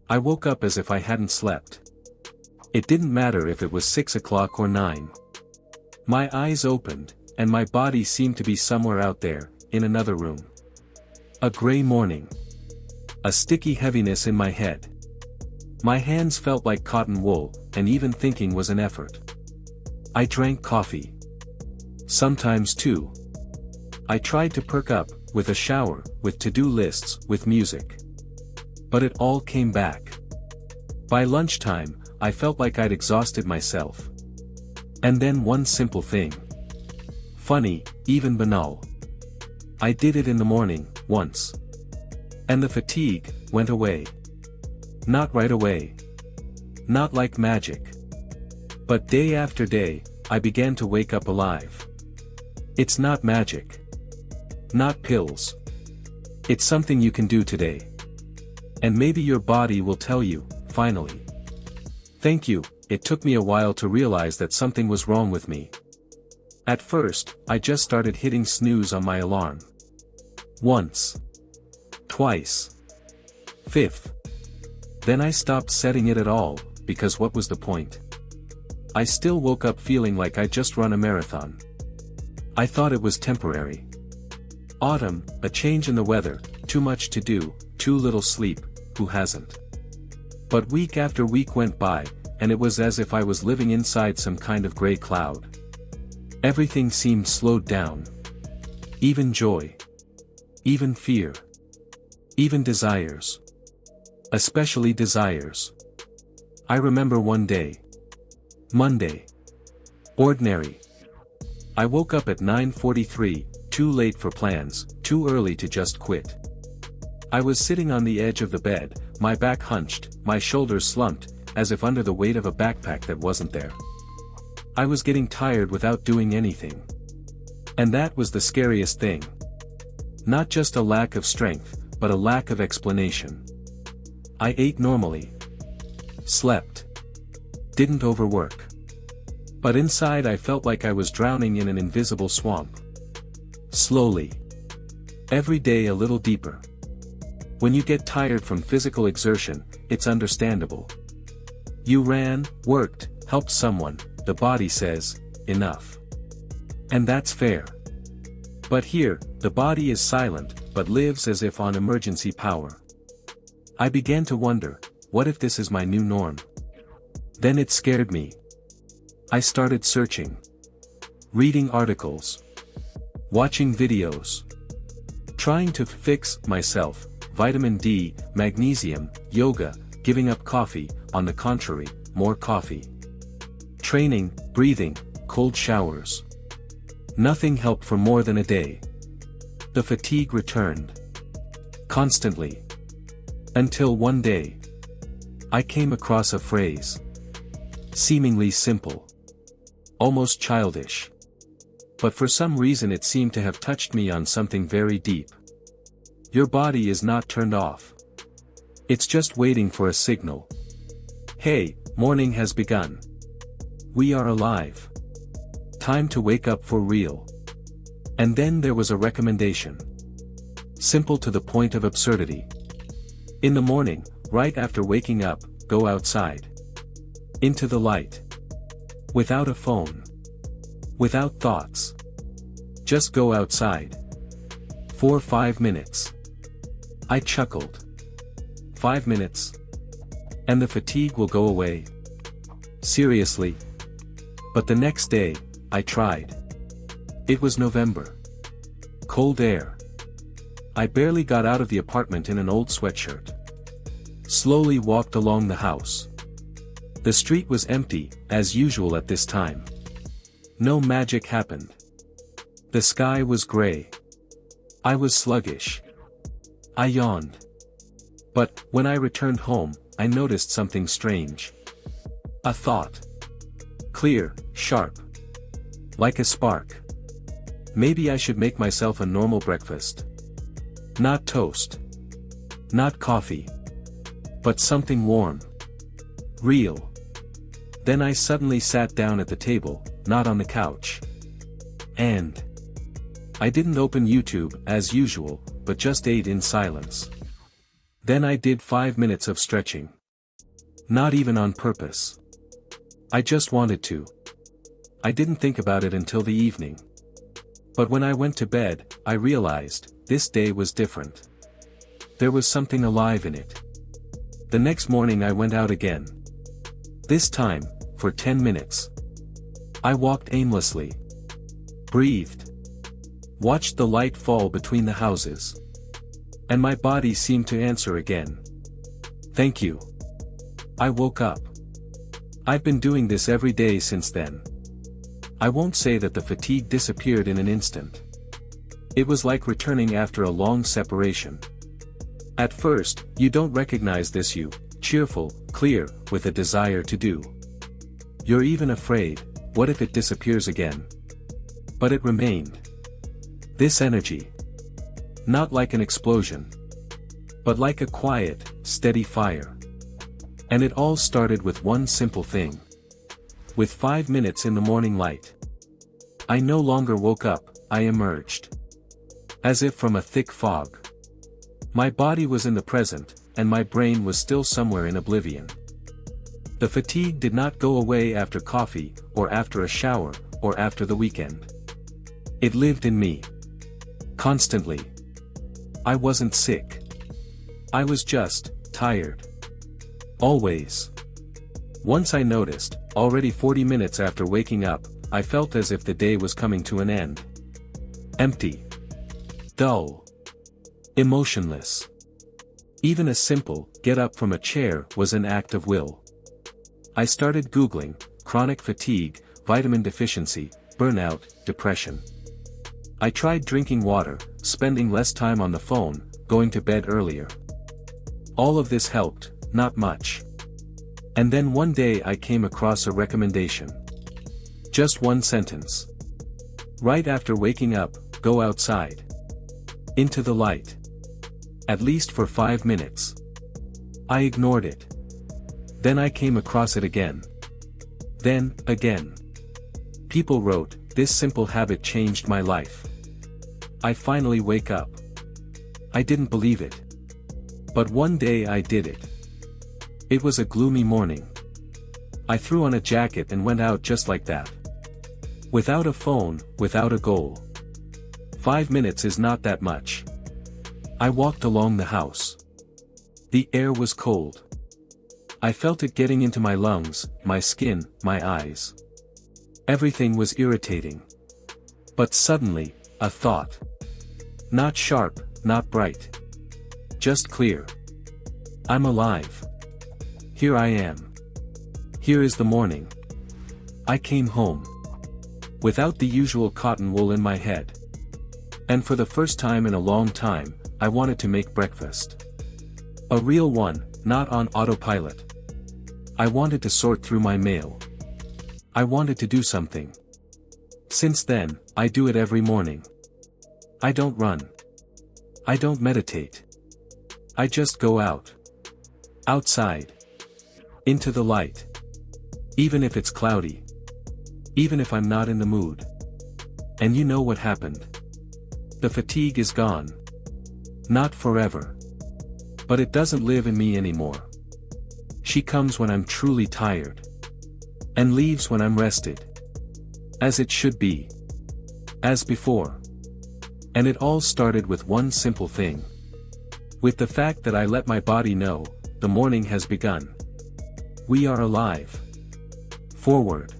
I woke up as if I hadn't slept. It didn't matter if it was 6 o'clock or 9. My eyes opened, and my body seemed to be somewhere out there, in another room. A gray morning. A sticky heaviness in my head. My hands felt like cotton wool, and even thinking was an effort. I drank coffee. Sometimes two. I tried to perk up, with a shower, with to-do lists, with music. But it all came back. By lunchtime, I felt like I'd exhausted myself. And then one simple thing. Funny, even banal. I did it in the morning, once. And the fatigue went away. Not right away. Not like magic. But day after day, I began to wake up alive. It's not magic. Not pills. It's something you can do today. And maybe your body will tell you, finally. Thank you. It took me a while to realize that something was wrong with me. At first, I just started hitting snooze on my alarm. Once. Twice. Fifth. Then I stopped setting it at all, because what was the point? I still woke up feeling like I'd just run a marathon. I thought it was temporary. Autumn, a change in the weather, too much to do, too little sleep, who hasn't? But week after week went by, and it was as if I was living inside some kind of gray cloud. Everything seemed slowed down. Even joy. Even fear. Even desires. Especially desires. I remember one day. Monday. Ordinary. I woke up at 9:43, too late for plans, too early to just quit. I was sitting on the edge of the bed, my back hunched, my shoulders slumped, as if under the weight of a backpack that wasn't there. I was getting tired without doing anything. And that was the scariest thing. Not just a lack of strength, but a lack of explanation. I ate normally. Slept. Didn't overwork. But inside I felt like I was drowning in an invisible swamp. Slowly. Every day a little deeper. When you get tired from physical exertion, it's understandable. You ran, worked, helped someone, the body says, enough. And that's fair. But here, the body is silent, but lives as if on emergency power. I began to wonder, what if this is my new norm? Then it scared me. I started searching. Reading articles. Watching videos. Trying to fix myself, vitamin D, magnesium, yoga, giving up coffee, on the contrary, more coffee. Training, breathing, cold showers. Nothing helped for more than a day. The fatigue returned. Constantly. Until one day. I came across a phrase. Seemingly simple. Almost childish. But for some reason it seemed to have touched me on something very deep. Your body is not turned off. It's just waiting for a signal. Hey, morning has begun. We are alive. Time to wake up for real. And then there was a recommendation. Simple to the point of absurdity. In the morning, right after waking up, go outside. Into the light. Without a phone. Without thoughts. Just go outside. For 5 minutes. I chuckled. 5 minutes. And the fatigue will go away. Seriously. But the next day, I tried. It was November. Cold air. I barely got out of the apartment in an old sweatshirt. Slowly walked along the house. The street was empty, as usual at this time. No magic happened. The sky was gray. I was sluggish. I yawned. But, when I returned home, I noticed something strange. A thought. Clear, sharp. Like a spark. Maybe I should make myself a normal breakfast. Not toast. Not coffee. But something warm. Real. Then I suddenly sat down at the table, not on the couch. And I didn't open YouTube, as usual, but just ate in silence. Then I did 5 minutes of stretching. Not even on purpose. I just wanted to. I didn't think about it until the evening. But when I went to bed, I realized, this day was different. There was something alive in it. The next morning I went out again. This time, for 10 minutes. I walked aimlessly. Breathed. Watched the light fall between the houses. And my body seemed to answer again. Thank you. I woke up. I've been doing this every day since then. I won't say that the fatigue disappeared in an instant. It was like returning after a long separation. At first, you don't recognize this you, cheerful, clear, with a desire to do. You're even afraid, what if it disappears again? But it remained. This energy. Not like an explosion. But like a quiet, steady fire. And it all started with one simple thing. With 5 minutes in the morning light. I no longer woke up, I emerged. As if from a thick fog. My body was in the present, and my brain was still somewhere in oblivion. The fatigue did not go away after coffee, or after a shower, or after the weekend. It lived in me. Constantly. I wasn't sick. I was just tired. Always. Once I noticed, already 40 minutes after waking up, I felt as if the day was coming to an end. Empty. Dull. Emotionless. Even a simple, get up from a chair, was an act of will. I started Googling, chronic fatigue, vitamin deficiency, burnout, depression. I tried drinking water, spending less time on the phone, going to bed earlier. All of this helped, not much. And then one day I came across a recommendation. Just one sentence. Right after waking up, go outside. Into the light. At least for 5 minutes. I ignored it. Then I came across it again. Then, again. People wrote, this simple habit changed my life. I finally wake up. I didn't believe it. But one day I did it. It was a gloomy morning. I threw on a jacket and went out just like that. Without a phone, without a goal. 5 minutes is not that much. I walked along the house. The air was cold. I felt it getting into my lungs, my skin, my eyes. Everything was irritating. But suddenly, a thought. Not sharp, not bright. Just clear. I'm alive. Here I am. Here is the morning. I came home. Without the usual cotton wool in my head. And for the first time in a long time, I wanted to make breakfast. A real one, not on autopilot. I wanted to sort through my mail. I wanted to do something. Since then, I do it every morning. I don't run. I don't meditate. I just go out. Outside. Into the light. Even if it's cloudy. Even if I'm not in the mood. And you know what happened? The fatigue is gone. Not forever. But it doesn't live in me anymore. She comes when I'm truly tired. And leaves when I'm rested. As it should be. As before. And it all started with one simple thing. With the fact that I let my body know, the morning has begun. We are alive. Forward.